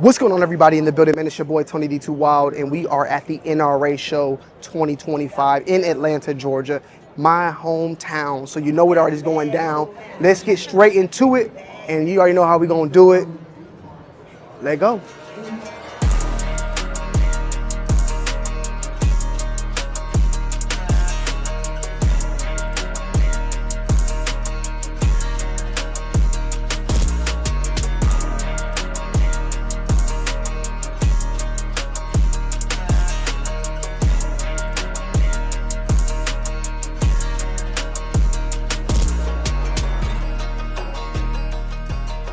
What's going on, everybody in the building? Man, it's your boy Tony D2 Wild, and we are at the NRA show 2025 in Atlanta, Georgia, my hometown. So you know what already is going down. Let's get straight into it, and you already know how we're gonna do it. Let go.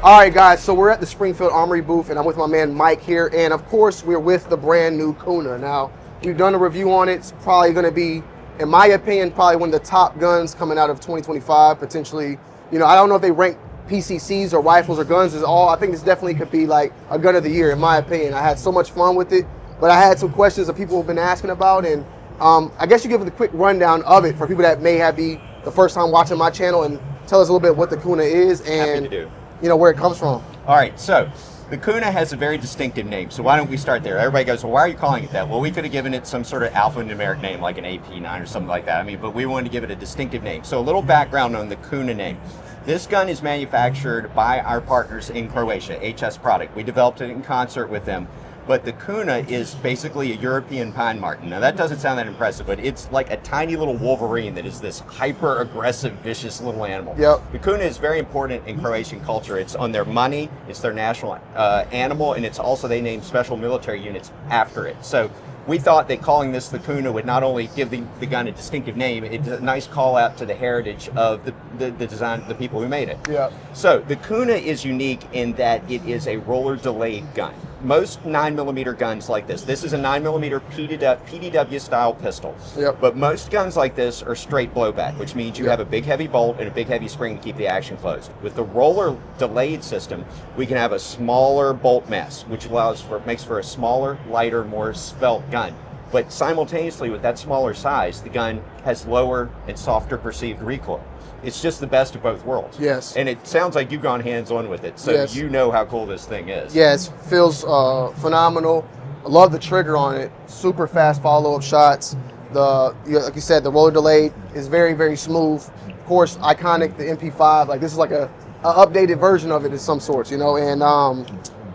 All right, guys, so we're at the Springfield Armory booth, and I'm with my man Mike here, and of course, we're with the brand new Kuna. Now, we've done a review on it. It's probably going to be, in my opinion, probably one of the top guns coming out of 2025, potentially. You know, I don't know if they rank PCCs or rifles or guns as all. I think this definitely could be like a gun of the year, in my opinion. I had so much fun with it, but I had some questions that people have been asking about, and I guess you give them the quick rundown of it for people that may have be the first time watching my channel, and tell us a little bit what the Kuna is and you know, where it comes from. All right, so the Kuna has a very distinctive name, so why don't we start there? Everybody goes, well, why are you calling it that? Well, we could have given it some sort of alphanumeric name like an AP9 or something like that. I mean, but we wanted to give it a distinctive name. So a little background on the Kuna name. This gun is manufactured by our partners in Croatia, HS Product. We developed it in concert with them. But the Kuna is basically a European pine marten. Now that doesn't sound that impressive, but it's like a tiny little wolverine that is this hyper-aggressive, vicious little animal. Yep. The Kuna is very important in Croatian culture. It's on their money, it's their national animal, and it's also, they name special military units after it. So we thought that calling this the Kuna would not only give the gun a distinctive name, it's a nice call out to the heritage of the design of the people who made it. Yeah. So the Kuna is unique in that it is a roller delayed gun. Most 9mm guns like this is a 9mm PDW style pistol. Yep. But most guns like this are straight blowback, which means you have a big heavy bolt and a big heavy spring to keep the action closed. With the roller delayed system, we can have a smaller bolt mass, which makes for a smaller, lighter, more svelte gun. But simultaneously with that smaller size, the gun has lower and softer perceived recoil. It's just the best of both worlds. Yes. And it sounds like you've gone hands-on with it, so yes, you know how cool this thing is. Yes, feels phenomenal. I love the trigger on it. Super fast follow-up shots. Like you said, the roller delayed is very, very smooth. Of course, iconic, the MP5. Like, this is like a updated version of it of some sorts, you know. And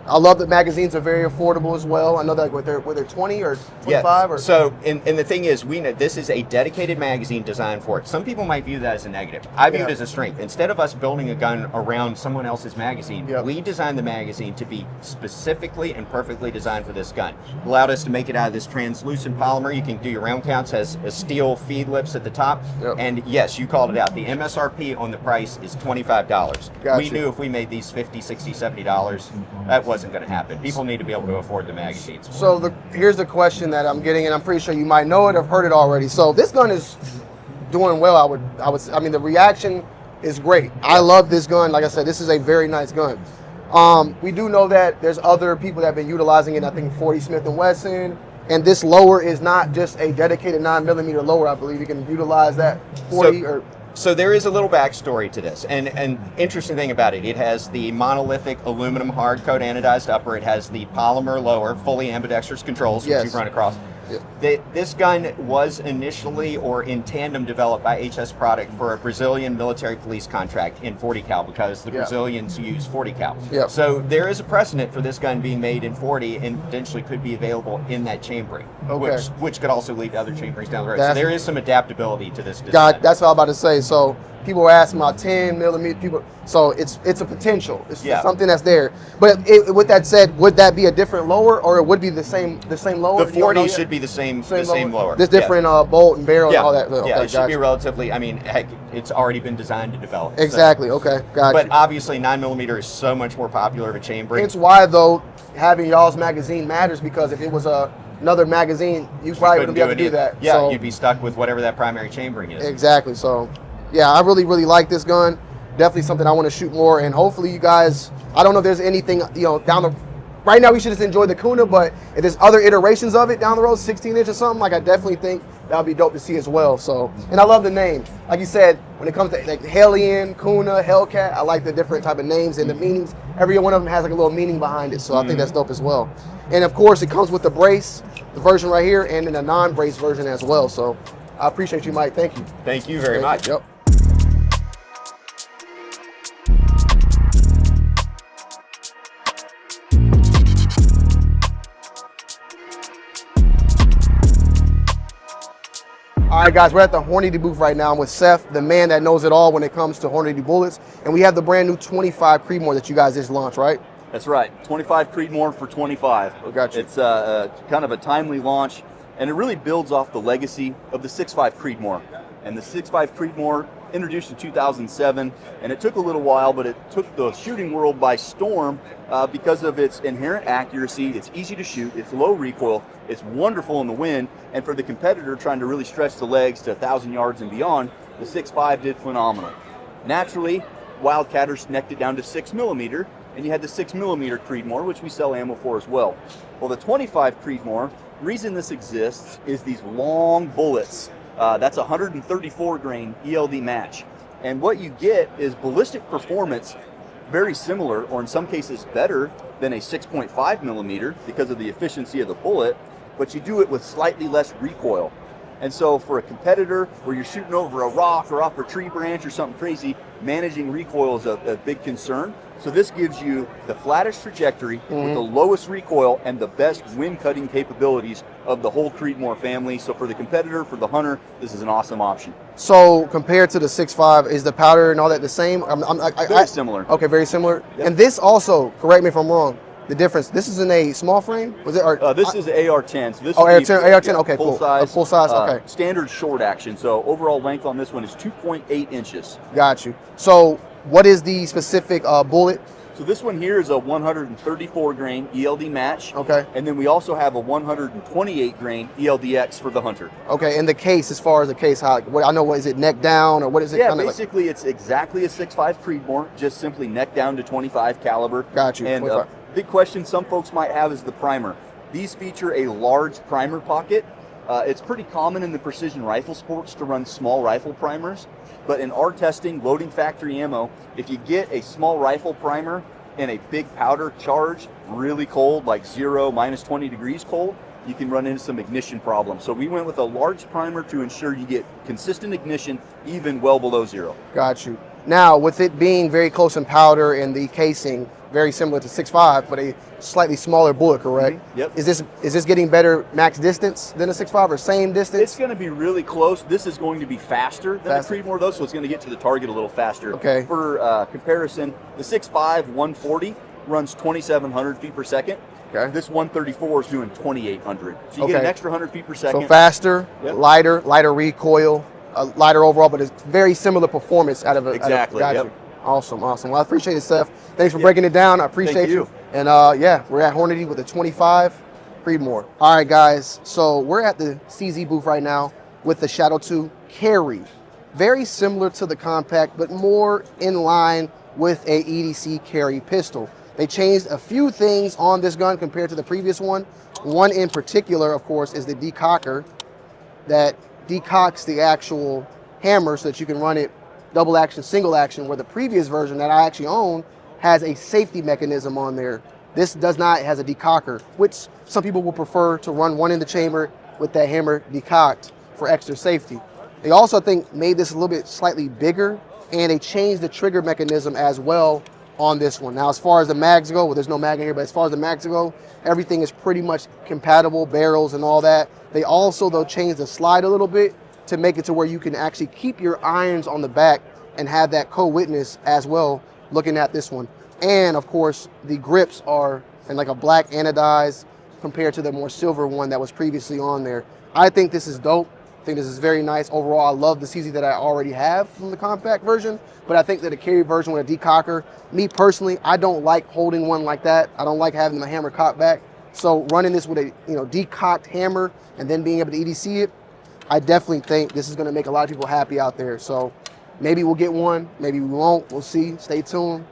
I love that magazines are very affordable as well. I know that whether they're 20 or 25 or so. And the thing is, we know this is a dedicated magazine designed for it. Some people might view that as a negative. I view it as a strength. Instead of us building a gun around someone else's magazine, we designed the magazine to be specifically and perfectly designed for this gun. It allowed us to make it out of this translucent polymer. You can do your round counts, has a steel feed lips at the top. And yes, you called it out. The MSRP on the price is $25. We knew if we made these $50, $60, $70, that wasn't going to happen. People need to be able to afford the magazines. So here's the question that I'm getting, and I'm pretty sure you might know it or heard it already. So this gun is doing well. I mean, the reaction is great. I love this gun. Like I said, this is a very nice gun. We do know that there's other people that have been utilizing it. I think 40 Smith & Wesson, and this lower is not just a dedicated 9mm lower. I believe you can utilize that 40 So there is a little backstory to this, and an interesting thing about it, it has the monolithic aluminum hard coat anodized upper, it has the polymer lower, fully ambidextrous controls, which you've run across. This gun was initially or in tandem developed by HS Product for a Brazilian military police contract in 40 cal because the Brazilians use 40 cal. So there is a precedent for this gun being made in 40 and potentially could be available in that chambering, which could also lead to other chamberings down the road. So there is some adaptability to this design. That's what I'm about to say. So people were asking about 10mm people. So it's a potential. It's something that's there. But with that said, would that be a different lower, or it would be the same lower? The 40 should be the same lower. There's different bolt and barrel and all that. It should be relatively. I mean, heck, it's already been designed to develop. Exactly. So. Okay. Gotcha. But obviously, 9mm is so much more popular of a chambering. Hence why, though, having y'all's magazine matters, because if it was another magazine, you probably wouldn't be able to do that. Yeah, so, you'd be stuck with whatever that primary chambering is. Exactly. So, yeah, I really, really like this gun. Definitely something I want to shoot more, and hopefully you guys, I don't know if there's anything, you know, down the right now we should just enjoy the Kuna, but if there's other iterations of it down the road, 16-inch or something, like I definitely think that would be dope to see as well. So, and I love the name. Like you said, when it comes to like Hellion, Kuna, Hellcat, I like the different type of names and the meanings. Every one of them has like a little meaning behind it, so I think that's dope as well. And of course, it comes with the brace, the version right here, and then a non-brace version as well. So I appreciate you, Mike. Thank you. Thank you very much. Yep. All right, guys, we're at the Hornady booth right now. I'm with Seth, the man that knows it all when it comes to Hornady bullets. And we have the brand new 25 Creedmoor that you guys just launched, right? That's right, 25 Creedmoor for 25. Oh, gotcha. It's kind of a timely launch, and it really builds off the legacy of the 6.5 Creedmoor. And the 6.5 Creedmoor introduced in 2007, and it took a little while, but it took the shooting world by storm because of its inherent accuracy. It's easy to shoot, it's low recoil, it's wonderful in the wind, and for the competitor trying to really stretch the legs to 1,000 yards and beyond, the 6.5 did phenomenal. Naturally, Wildcatters necked it down to 6mm, and you had the 6mm Creedmoor, which we sell ammo for as well. Well, the 25 Creedmoor, the reason this exists is these long bullets. That's a 134 grain ELD match. And what you get is ballistic performance very similar, or in some cases better, than a 6.5mm because of the efficiency of the bullet, but you do it with slightly less recoil. And so for a competitor where you're shooting over a rock or off a tree branch or something crazy, managing recoil is a big concern. So this gives you the flattest trajectory with the lowest recoil and the best wind cutting capabilities of the whole Creedmoor family. So for the competitor, for the hunter, this is an awesome option. So compared to the 6.5, is the powder and all that the same? Very similar. Okay, very similar. Yep. And this also, correct me if I'm wrong, the difference, this is in a small frame? Was it? This is AR-10. So this oh, is AR-10, okay, full cool. size. Full size, okay. Standard short action. So overall length on this one is 2.8 inches. Got you. So what is the specific bullet? So this one here is a 134 grain ELD match. Okay. And then we also have a 128 grain ELDX for the hunter. Okay, and the case, as far as the case, how, what, I know, what is it, neck down, or what is it? Yeah, basically it's exactly a 6.5 Creedmoor, just simply neck down to 25 caliber. Got you. And big question some folks might have is the primer. These feature a large primer pocket. It's pretty common in the precision rifle sports to run small rifle primers, but in our testing, loading factory ammo, if you get a small rifle primer and a big powder charge, really cold, like 0, -20 degrees cold, you can run into some ignition problems. So we went with a large primer to ensure you get consistent ignition even well below 0. Got you. Now, with it being very close in powder and the casing very similar to 6.5, but a slightly smaller bullet, correct? Yep. Is this getting better max distance than a 6.5 or same distance? It's going to be really close. This is going to be faster than the Creedmoor, though, so it's going to get to the target a little faster. Okay. For comparison, the 6.5 140 runs 2,700 feet per second. Okay. This 134 is doing 2,800. So you get an extra 100 feet per second. So faster, lighter recoil, lighter overall, but it's very similar performance out of it. Exactly. Got Yep. you. Awesome. Well, I appreciate it, Seth. Thanks for breaking it down. I appreciate you. And yeah, we're at Hornady with the 25 Creedmoor. All right, guys. So we're at the CZ booth right now with the Shadow 2 Carry. Very similar to the compact, but more in line with a EDC carry pistol. They changed a few things on this gun compared to the previous one. One in particular, of course, is the decocker that decocks the actual hammer so that you can run it double action, single action, where the previous version that I actually own has a safety mechanism on there. This does not, it has a decocker, which some people will prefer to run one in the chamber with that hammer decocked for extra safety. They also, I think, made this a little bit slightly bigger, and they changed the trigger mechanism as well on this one. Now, as far as the mags go, well, there's no mag in here, but as far as the mags go, everything is pretty much compatible, barrels and all that. They also, though, changed the slide a little bit to make it to where you can actually keep your irons on the back and have that co-witness as well looking at this one. And of course, the grips are in like a black anodized compared to the more silver one that was previously on there. I think this is dope. I think this is very nice. Overall, I love the CZ that I already have from the compact version, but I think that a carry version with a decocker, me personally, I don't like holding one like that. I don't like having the hammer cocked back. So running this with a decocked hammer and then being able to EDC it, I definitely think this is going to make a lot of people happy out there. So maybe we'll get one, maybe we won't. We'll see. Stay tuned.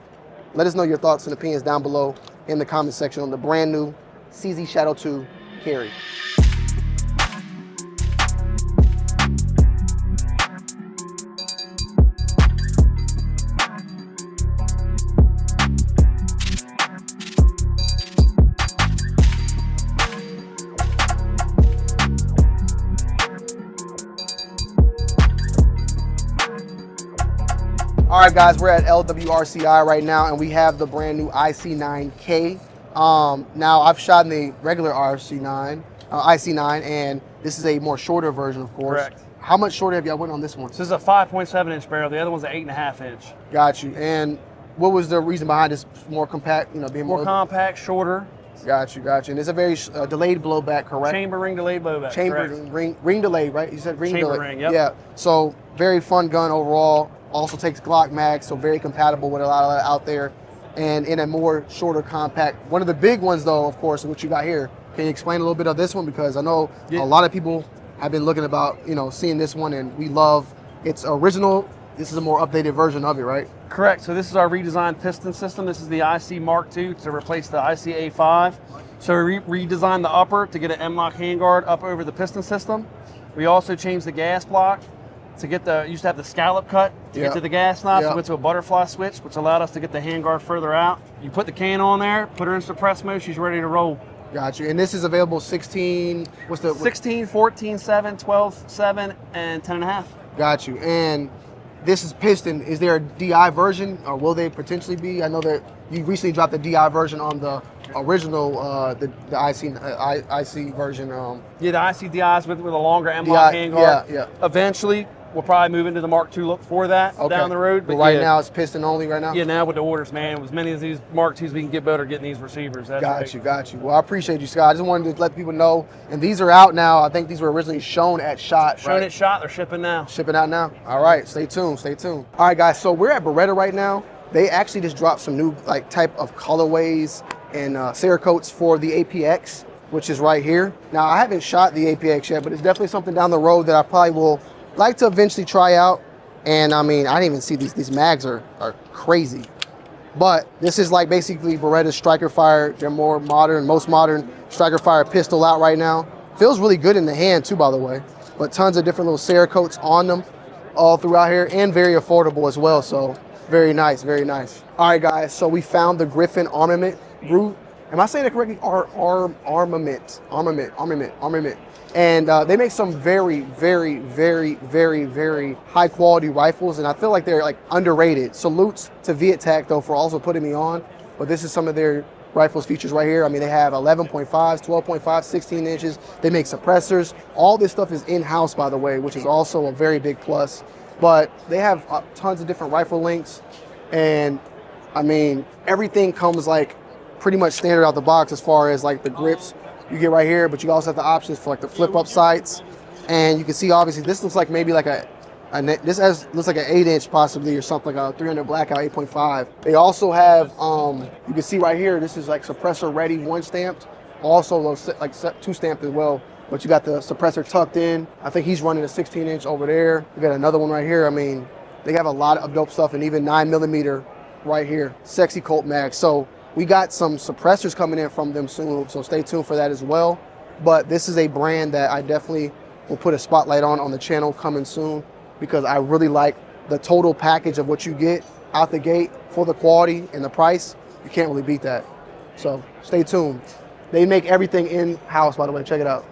Let us know your thoughts and opinions down below. in the comment section on the brand new CZ Shadow 2 carry. All right, guys, we're at LWRCI right now, and we have the brand new IC9K. Now, I've shot in the regular IC9, and this is a more shorter version, of course. Correct. How much shorter have y'all went on this one? So this is a 5.7 inch barrel. The other one's an 8.5 inch. Got you. And what was the reason behind this more compact? You know, being More compact, shorter. Got you. And it's a very delayed blowback, correct? Chamber ring delayed blowback. Chamber ring delayed, right? You said ring Chamber delayed. ring, yep. Yeah. So very fun gun overall. Also takes Glock mags, so very compatible with a lot of that out there. And in a more shorter compact. One of the big ones, though, of course, what you got here. Can you explain a little bit of this one? Because I know a lot of people have been looking about, seeing this one, and we love its original. This is a more updated version of it, right? Correct. So this is our redesigned piston system. This is the IC Mark II to replace the IC A5. So we redesigned the upper to get an M-LOK handguard up over the piston system. We also changed the gas block to get used to have the scallop cut to get to the gas knob. We went to a butterfly switch, which allowed us to get the handguard further out. You put the can on there, put her in suppress mode, she's ready to roll. Got you. And this is available 16, 16, 14, 7, 12, 7, and 10.5. Got you. And this is piston. Is there a DI version, or will they potentially be? I know that you recently dropped the DI version on the original, the IC version. Yeah, the IC DIs with a longer M-LOK handguard. Yeah. Eventually, we'll probably move into the Mark II look for that down the road. But right now, it's piston only right now? Yeah, now with the orders, man, as many of these Mark IIs we can get better getting these receivers. Got you. Well, I appreciate you, Scott. I just wanted to let people know. And these are out now. I think these were originally shown at SHOT. At SHOT, they're shipping now. Shipping out now? All right, stay tuned. All right, guys, so we're at Beretta right now. They actually just dropped some new type of colorways and Cerakotes for the APX, which is right here. Now, I haven't shot the APX yet, but it's definitely something down the road that I probably will like to eventually try out. And I mean, I didn't even see these mags are crazy. But this is like basically Beretta's striker fire. They're more modern, most modern striker fire pistol out right now. Feels really good in the hand too, by the way. But tons of different little Cerakotes on them all throughout here, and very affordable as well. So very nice. All right, guys, so we found the Griffin armament group. Am I saying it correctly? Armament. And they make some very, very, very, very, very high quality rifles, and I feel like they're underrated. Salutes to Viet-Tac though for also putting me on. But this is some of their rifles features right here. I mean, they have 11.5s, 12.5, 16 inches. They make suppressors. All this stuff is in-house, by the way, which is also a very big plus. But they have tons of different rifle links, and I mean, everything comes pretty much standard out the box as far as the grips you get right here, but you also have the options for the flip up sights. And you can see obviously this looks like maybe looks like an 8-inch possibly, or something, like a 300 blackout 8.5. They also have you can see right here, this is suppressor ready 1 stamped, also those 2 stamped as well. But you got the suppressor tucked in. I think he's running a 16-inch over there. You got another one right here. I mean, they have a lot of dope stuff, and even 9mm right here, sexy Colt mag. So we got some suppressors coming in from them soon, so stay tuned for that as well. But this is a brand that I definitely will put a spotlight on the channel coming soon, because I really like the total package of what you get out the gate for the quality and the price. You can't really beat that. So stay tuned. They make everything in-house, by the way. Check it out.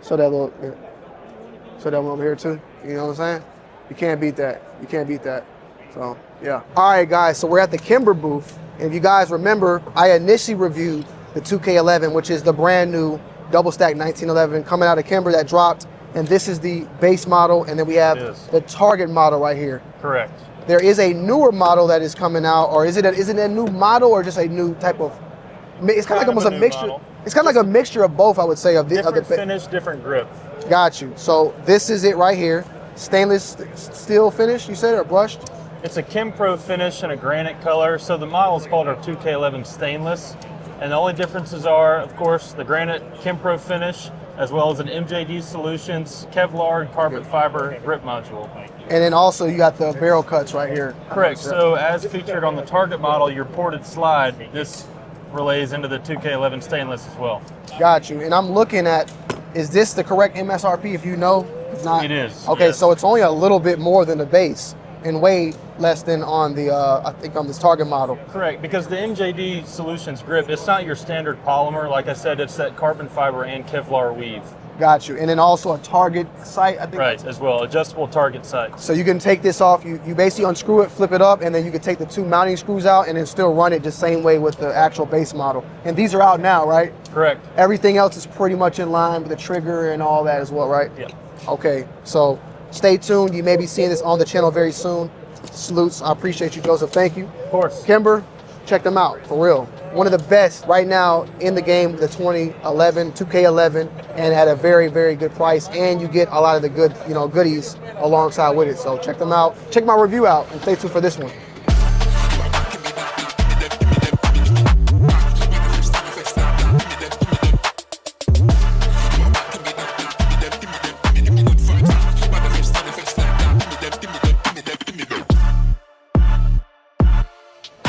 So that one over here too. You know what I'm saying? You can't beat that. So yeah. All right, guys. So we're at the Kimber booth. And if you guys remember, I initially reviewed the 2K11, which is the brand new double stack 1911 coming out of Kimber that dropped. And this is the base model. And then we have the target model right here. Correct. There is a newer model that is coming out, or is it a new model, or just a new type of? It's kind of like almost a mixture. Model. It's kind of like a mixture of both, I would say. Different finish, different grip. Got you. So this is it right here. Stainless steel finish, you said, or brushed? It's a Kimpro finish in a granite color. So the model is called our 2K11 stainless. And the only differences are, of course, the granite Kimpro finish, as well as an MJD Solutions Kevlar and carbon fiber grip module. And then also you got the barrel cuts right here. Correct. So as featured on the target model, your ported slide, this relays into the 2K11 stainless as well. Got you. And I'm looking at, is this the correct MSRP if you know? It's not. It is. Okay, yes. so it's only a little bit more than the base and way less than on the, I think on this Target model. Correct, because the MJD Solutions grip, it's not your standard polymer. Like I said, it's that carbon fiber and Kevlar weave. Got you. And then also a Target sight, I think. Right, as well, adjustable target sight. So you can take this off, you basically unscrew it, flip it up, and then you can take the 2 mounting screws out and then still run it the same way with the actual base model. And these are out now, right? Correct. Everything else is pretty much in line with the trigger and all that as well, right? Yeah. Okay, so stay tuned. You may be seeing this on the channel very soon. Salutes. I appreciate you, Joseph. Thank you. Of course. Kimber, check them out, for real. One of the best right now in the game, the 2011, 2K11, and at a very, very good price. And you get a lot of the good, goodies alongside with it. So check them out. Check my review out and stay tuned for this one.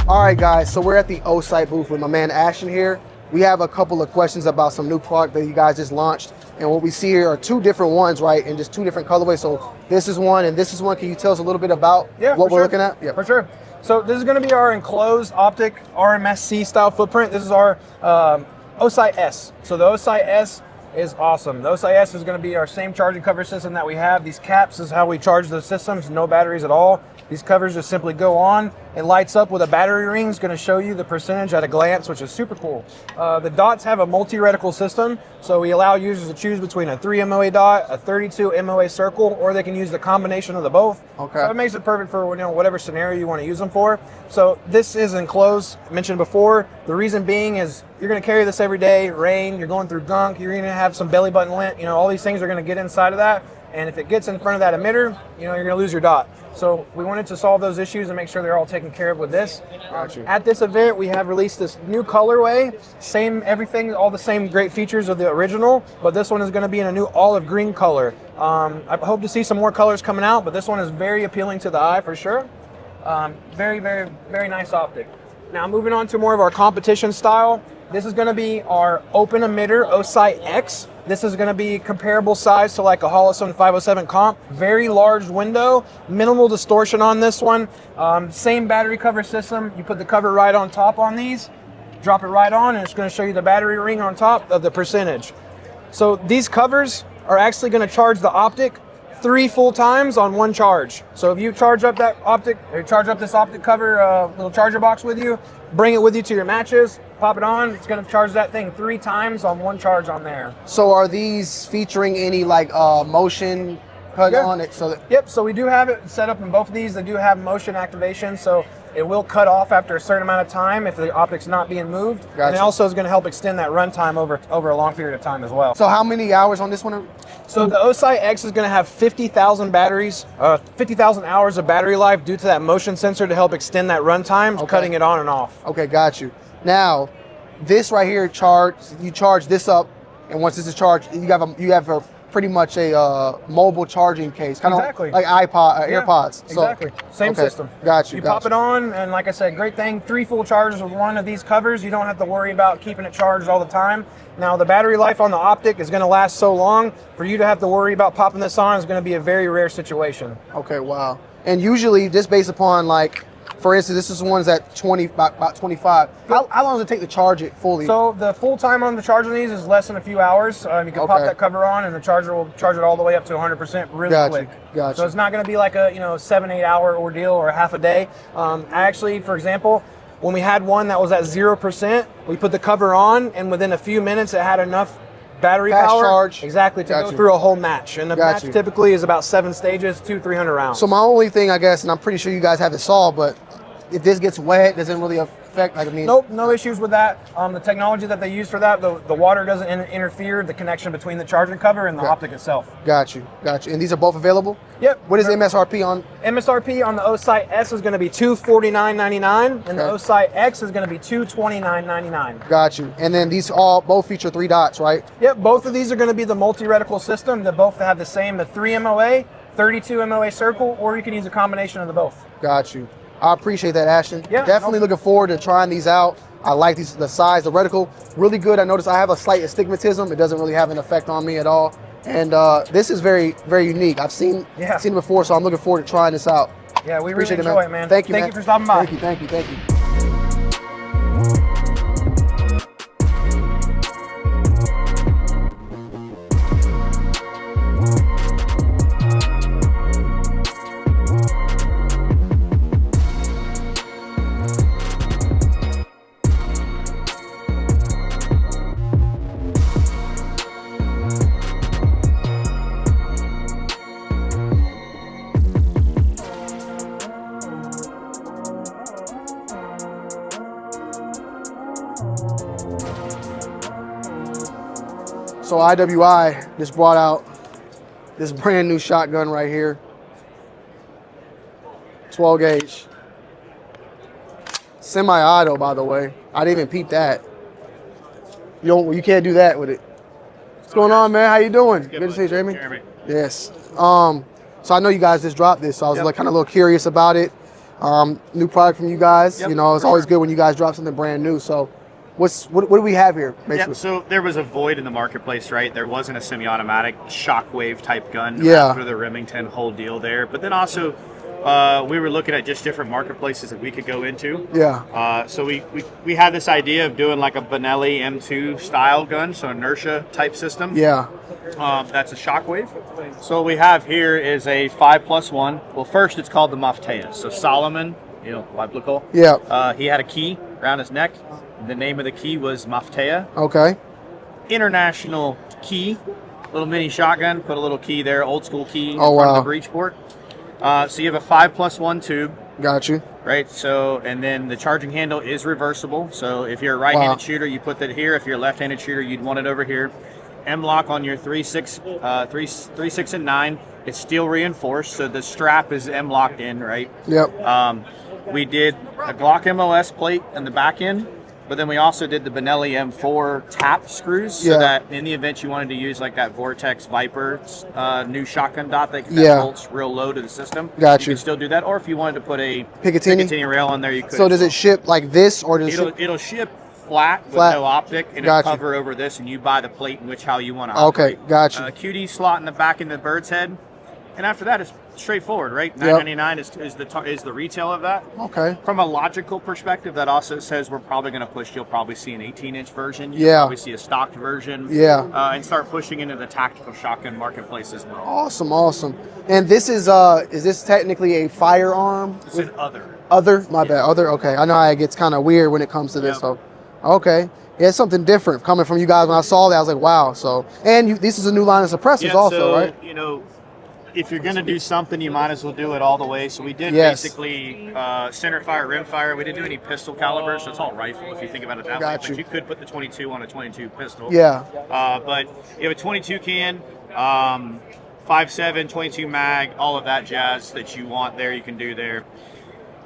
All right, guys, so we're at the Osite booth with my man Ashton here. We have a couple of questions about some new product that you guys just launched. And what we see here are 2 different ones, right? And just 2 different colorways. So this is one and this is one. Can you tell us a little bit about what we're looking at? Yeah, for sure. So this is going to be our enclosed optic RMSC style footprint. This is our Osite S. So the Osite S is awesome. The Osite S is going to be our same charging cover system that we have. These caps is how we charge the systems, no batteries at all. These covers just simply go on. It lights up with a battery ring. It's going to show you the percentage at a glance, which is super cool. The dots have a multi-reticle system, so we allow users to choose between a 3 MOA dot, a 32 MOA circle, or they can use the combination of the both. Okay. So it makes it perfect for whatever scenario you want to use them for. So this is enclosed, mentioned before. The reason being is you're going to carry this every day, rain, you're going through gunk, you're going to have some belly button lint, all these things are going to get inside of that. And if it gets in front of that emitter, you're going to lose your dot. So we wanted to solve those issues and make sure they're all taken care of with this. Gotcha. At this event, we have released this new colorway, same everything, all the same great features of the original, but this one is going to be in a new olive green color. I hope to see some more colors coming out, but this one is very appealing to the eye for sure. Very, very, very nice optic. Now moving on to more of our competition style. This is going to be our open emitter Osite X. This is going to be comparable size to like a Holosun 507 comp. Very large window, minimal distortion on this one. Same battery cover system. You put the cover right on top on these, drop it right on, and it's going to show you the battery ring on top of the percentage. So these covers are actually going to charge the optic 3 full times on 1 charge. So if you charge up that optic, or charge up this optic cover little charger box with you, bring it with you to your matches, pop it on, it's going to charge that thing 3 times on 1 charge on there. So are these featuring any like motion cut on it? Yep, so we do have it set up in both of these. They do have motion activation, so it will cut off after a certain amount of time if the optic's not being moved. Gotcha. And it also is going to help extend that run time over a long period of time as well. So how many hours on this one? So the Osite X is going to have 50,000 batteries, 50,000 hours of battery life due to that motion sensor to help extend that run time, cutting it on and off. Okay, got you. Now, this right here, you charge this up, and once this is charged, you have a pretty much a mobile charging case, kind of like iPod, AirPods. Exactly, same system. Got you. You pop it on, and like I said, great thing, 3 full charges with one of these covers. You don't have to worry about keeping it charged all the time. Now, the battery life on the optic is going to last so long, for you to have to worry about popping this on is going to be a very rare situation. Okay, wow. And usually, just based upon like, for instance, this is one's at about 25. How long does it take to charge it fully? So the full time on the charge on these is less than a few hours. You can pop that cover on, and the charger will charge it all the way up to 100% really quick. Gotcha. So it's not going to be like a 7-8 hour ordeal or half a day. Actually, for example, when we had one that was at 0%, we put the cover on, and within a few minutes, it had enough battery power charge. Exactly, to go through a whole match. And the match typically is about 7 stages, 200-300 rounds. So my only thing, I guess, and I'm pretty sure you guys have it solved, but if this gets wet, does it really affect? Nope, no issues with that. The technology that they use for that, the water doesn't interfere the connection between the charging cover and the optic itself. Got you. And these are both available? Yep. What is MSRP on? MSRP on the Osite S is going to be $249.99, and the Osite X is going to be $229.99. Got you. And then these both feature 3 dots, right? Yep, both of these are going to be the multi-reticle system. They both have the 3 MOA, 32 MOA circle, or you can use a combination of the both. Got you. I appreciate that, Ashton. Yeah, Definitely looking forward to trying these out. I like the size, the reticle, really good. I noticed I have a slight astigmatism. It doesn't really have an effect on me at all. And this is very, very unique. I've seen it before, so I'm looking forward to trying this out. Yeah, we Appreciate really enjoy it, man. Thank you, Thank you for stopping by. Thank you. So IWI just brought out this brand new shotgun right here. 12 gauge. Semi-auto, by the way. I didn't even peep that. You can't do that with it. What's going on, man? How you doing? Good to see you, Jamie. Yes. So I know you guys just dropped this, so I was like kind of a little curious about it. New product from you guys. You know, it's always good when you guys drop something brand new. So what do we have here, basically? Yeah, so there was a void in the marketplace, right? There wasn't a semi-automatic shockwave type gun after the Remington whole deal there. But then also, we were looking at just different marketplaces that we could go into. Yeah. So we had this idea of doing like a Benelli M2 style gun, so inertia type system. Yeah. That's a shockwave. So what we have here is a 5+1. Well, first it's called the Maftea. So Solomon, you know, biblical. Yeah. He had a key around his neck. The name of the key was Maftea. Okay. International key, little mini shotgun. Put a little key there, old school key in Oh, front wow. of the breech port. So you have a 5+1 tube. Got you. Right. So and then the charging handle is reversible. So if you're a right-handed Wow. shooter, you put that here. If you're a left-handed shooter, you'd want it over here. M-lock on your 3, 6, and 9. It's steel reinforced, so the strap is M-locked in, right? Yep. We did a Glock MOS plate in the back end, but then we also did the Benelli M4 tap screws, so that in the event you wanted to use like that Vortex Viper new shotgun dot that bolts real low to the system, you can still do that. Or if you wanted to put a Picatinny rail on there, you could. So does it ship like this, or does it'll ship flat with no optic, and it'll cover over this, and you buy the plate in which how you want to operate. Okay, gotcha. QD slot in the back in the bird's head, and after that it's straightforward, right? $9.99 is the retail of that. Okay. From a logical perspective, that also says we're probably going to push. You'll probably see an 18-inch version. You'll probably see a stocked version. Yeah. And start pushing into the tactical shotgun marketplace as well. Awesome. And this is this technically a firearm? It's an other. Other? My bad. Other. Okay. I know how it gets kind of weird when it comes to this. So, okay. Yeah, it's something different coming from you guys. When I saw that, I was like, wow. So, and this is a new line of suppressors also, right? You know, if you're going to do something, you might as well do it all the way. So we did basically center fire, rim fire. We didn't do any pistol calibers, so it's all rifle if you think about it that way. But you could put the 22 on a 22 pistol. Yeah. But you have a 22 can, 5.7, 22 mag, all of that jazz that you want there, you can do there.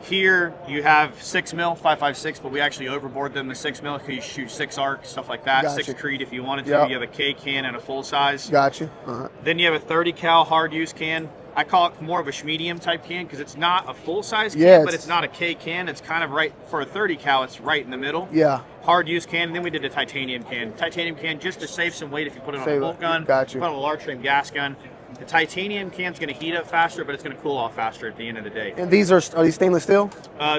Here you have 6mm, 5.56, but we actually overboard them to 6mm because you shoot 6 arc, stuff like that. 6 Creed if you wanted to. You have a K can and a full size. Gotcha. Then you have a 30 cal hard use can. I call it more of a schmedium type can because it's not a full size can, but it's not a K can. It's kind of right for a 30 cal. It's right in the middle. Yeah. Hard use can. And then we did a titanium can. Titanium can just to save some weight if you put it on a bolt gun. Put it on a large frame gas gun. The titanium can's going to heat up faster, but it's going to cool off faster at the end of the day. And these are these stainless steel?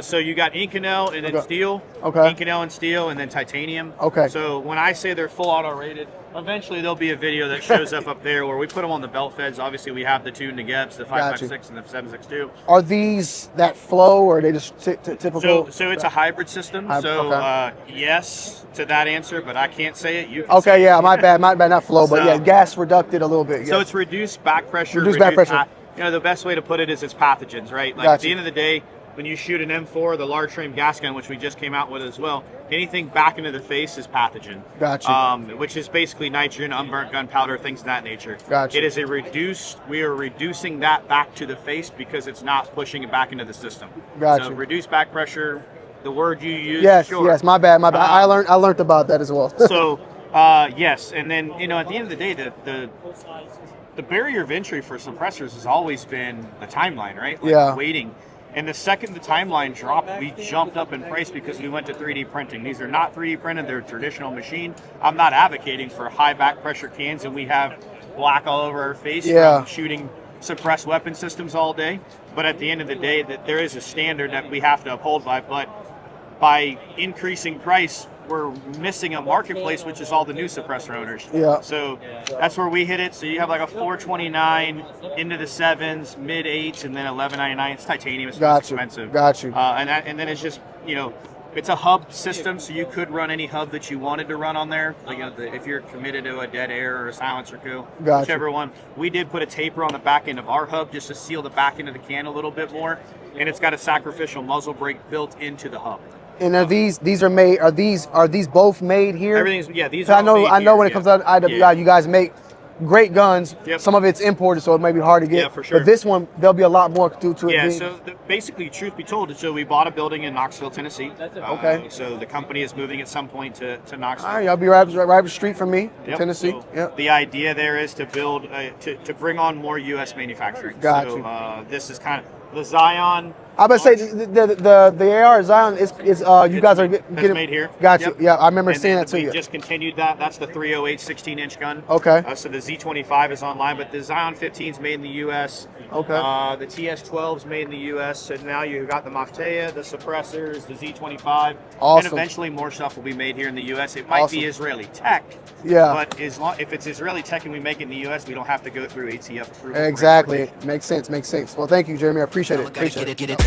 So you got Inconel and then steel. Okay. Inconel and steel and then titanium. Okay. So when I say they're full auto rated, eventually there'll be a video that shows up there where we put them on the belt feds. Obviously we have the two Negebs, the 5.56 and the 7.62. Are these that flow or are they just typical? So it's a hybrid system. Yes to that answer, but I can't say it. You can okay, yeah, my bad, not flow, but yeah, gas reducted a little bit. So it's reduced back pressure. Reduced back pressure. You know, the best way to put it is it's pathogens, right? Like at the end of the day, when you shoot an M4, the large frame gas gun, which we just came out with as well, anything back into the face is pathogen. Gotcha. Which is basically nitrogen, unburnt gunpowder, things of that nature. Gotcha. It is we are reducing that back to the face because it's not pushing it back into the system. Gotcha. So reduce back pressure, the word you use. Yes, my bad. I learned about that as well. So, yes, and then, you know, at the end of the day, the barrier of entry for suppressors has always been the timeline, right? Like waiting. And the second the timeline dropped, we jumped up in price because we went to 3D printing. These are not 3D printed, they're a traditional machine. I'm not advocating for high back pressure cans and we have black all over our face from shooting suppressed weapon systems all day. But at the end of the day, that there is a standard that we have to uphold by. But by increasing price, we're missing a marketplace, which is all the new suppressor owners. Yeah. So that's where we hit it. So you have like a 429 into the 7s, mid 8s, and then 1199. It's titanium. It's most expensive. Got you. And then it's just, you know, it's a hub system, so you could run any hub that you wanted to run on there. Like, you know, if you're committed to a dead air or a silencer coup, whichever one. We did put a taper on the back end of our hub just to seal the back end of the can a little bit more, and it's got a sacrificial muzzle brake built into the hub. And are these are made? Are these both made here? Everything's these are I know. made I know here, when it comes out IWI, you guys make great guns. Yep. Some of it's imported, so it may be hard to get. Yeah, for sure. But this one, there'll be a lot more due to it. Yeah, so basically, truth be told, so we bought a building in Knoxville, Tennessee. Okay. So the company is moving at some point to Knoxville. All right, y'all be right up the street from me, Tennessee. So the idea there is to build, to bring on more U.S. manufacturing. Got so, you. This is kind of the Zion. I was about to say the AR Zion is you guys are getting made here. Got you. Yep. Yeah, I remember And seeing then that too. we just continued that. That's the 308 16-inch gun. Okay. So the Z25 is online, but the Zion 15 is made in the U.S. Okay. The TS12 is made in the U.S. So now you've got the Maftea, the suppressors, the Z25, Awesome. and eventually more stuff will be made here in the U.S. It might be Israeli tech. Yeah. But if it's Israeli tech and we make it in the U.S., we don't have to go through ATF approval. Exactly. Makes sense. Makes sense. Well, thank you, Jeremy. I appreciate it. Appreciate it.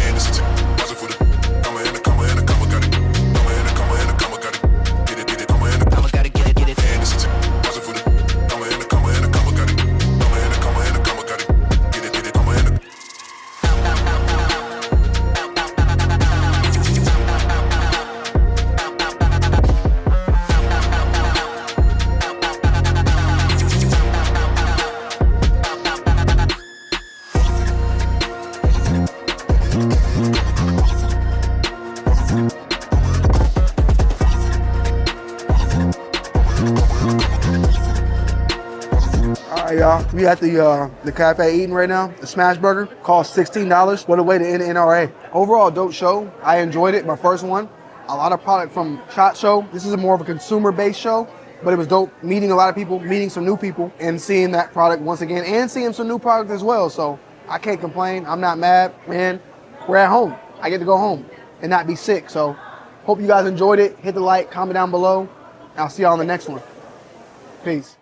Y'all, we at the cafe eating right now. The Smash Burger costs $16. What a way to end the NRA. Overall, dope show. I enjoyed it. My first one. A lot of product from SHOT Show. This is more of a consumer-based show, but it was dope meeting a lot of people, meeting some new people, and seeing that product once again, and seeing some new product as well. So I can't complain. I'm not mad, man. We're at home. I get to go home and not be sick. So hope you guys enjoyed it. Hit the like, comment down below. I'll see y'all on the next one. Peace.